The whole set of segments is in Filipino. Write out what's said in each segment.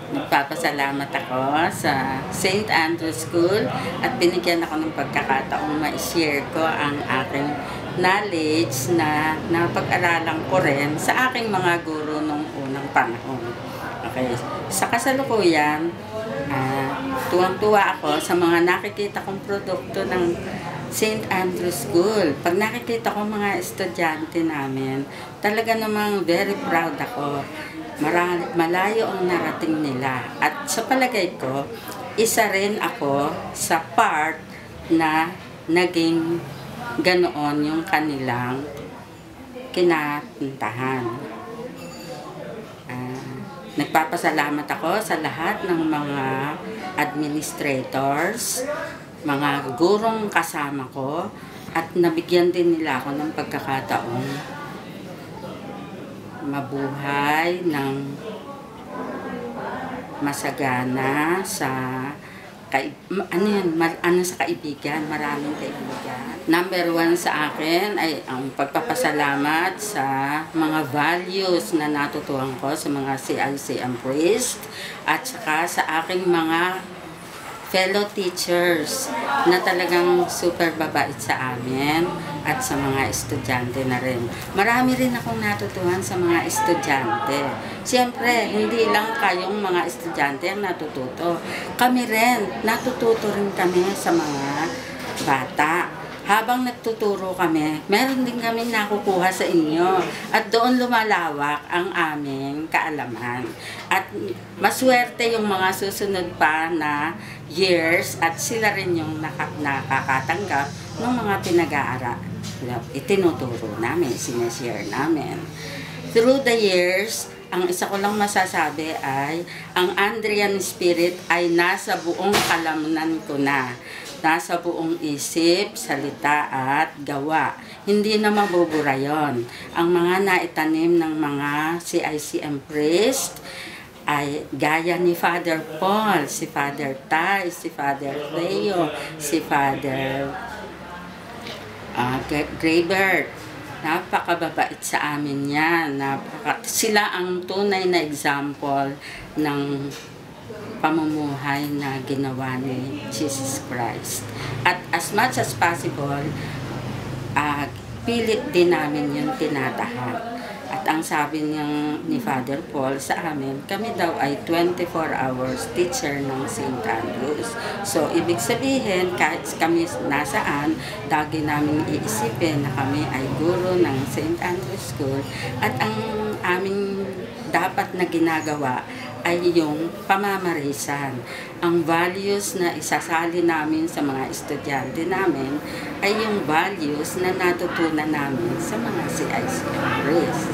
Nagpapasalamat ako sa St. Andrew School at binigyan ako ng pagkakataong ma-share ko ang aking knowledge na napag-aralan ko rin sa aking mga guro nung unang panahon. Okay. Sa kasalukuyan, tuwang-tuwa ako sa mga nakikita kong produkto ng St. Andrew School. Pag nakikita ko mga estudyante namin, talaga namang very proud ako. Malayo ang narating nila. At sa palagay ko, isa rin ako sa part na naging ganoon yung kanilang kinapuntahan. Nagpapasalamat ako sa lahat ng mga administrators, mga gurong kasama ko, at nabigyan din nila ako ng pagkakataong mabuhay ng masagana sa sa kaibigan, maraming kaibigan. Number 1 sa akin ay ang pagpapasalamat sa mga values na natutuhan ko sa mga CICM priest at saka sa aking mga fellow teachers na talagang super babait sa amin at sa mga estudyante na rin. Marami rin akong natutuhan sa mga estudyante. Siyempre, hindi lang kayong mga estudyante ang natututo. Kami rin, natututo rin kami sa mga bata. Habang nagtuturo kami, meron din kami nakukuha sa inyo. At doon lumalawak ang aming kaalaman. At maswerte yung mga susunod pa na years at sila rin yung nakakatanggap ng mga pinag-aaral. Itinuturo namin, sinashare namin. Through the years, ang isa ko lang masasabi ay ang Andrean Spirit ay nasa buong kalamnan ko na. Nasa buong isip, salita at gawa. Hindi na mabubura yon. Ang mga naitanim ng mga CICM priest ay gaya ni Father Paul, si Father Tay, si Father Leo, si Father Graybert. Napakababait sa amin yan. Sila ang tunay na example ng pamumuhay na ginawa ni Jesus Christ. At as much as possible, pilit din namin yung tinatahan. At ang sabi ni Father Paul sa amin, kami daw ay 24 hours teacher ng St. Andrews. So, ibig sabihin, kahit kami nasaan, lagi namin iisipin na kami ay guro ng St. Andrews School. At ang aming dapat na ginagawa ay yung pamamarisan. Ang values na isasali namin sa mga estudyante namin ay yung values na natutunan namin sa mga CICM priest.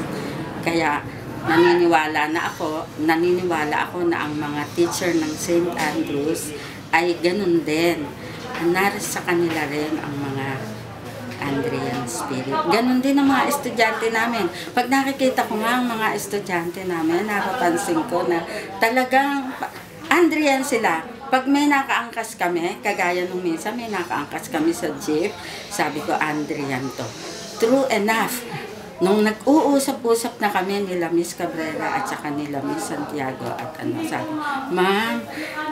Kaya naniniwala ako na ang mga teacher ng St. Andrews ay ganun din. Naris sa kanila rin ang mga Andrean Spirit. Ganon din ang mga estudyante namin. Pag nakikita ko nga ang mga estudyante namin, napapansin ko na talagang Andrean sila. Pag may nakaangkas kami, kagaya nung minsan may nakaangkas kami sa jeep, sabi ko, Andrean to. True enough. Nung nag-uusap-usap na kami nila Miss Cabrera at saka nila Miss Santiago at sabi, Ma'am,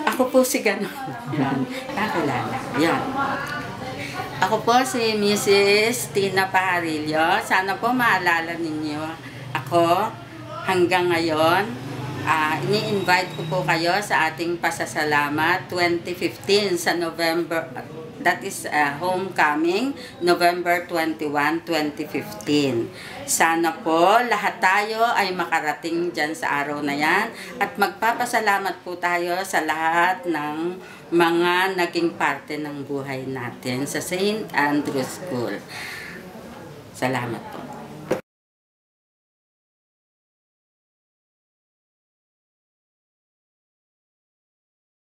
ako po si ganon. Yan, nakilala. Yan. Ako po si Mrs. Tina Pajarillo. Sana po maalala ninyo ako hanggang ngayon. Ini-invite ko po kayo sa ating pasasalamat 2015 sa November. That is homecoming, November 21, 2015. Sana po lahat tayo ay makarating dyan sa araw na yan. At magpapasalamat po tayo sa lahat ng mga naging parte ng buhay natin sa St. Andrew School. Salamat po.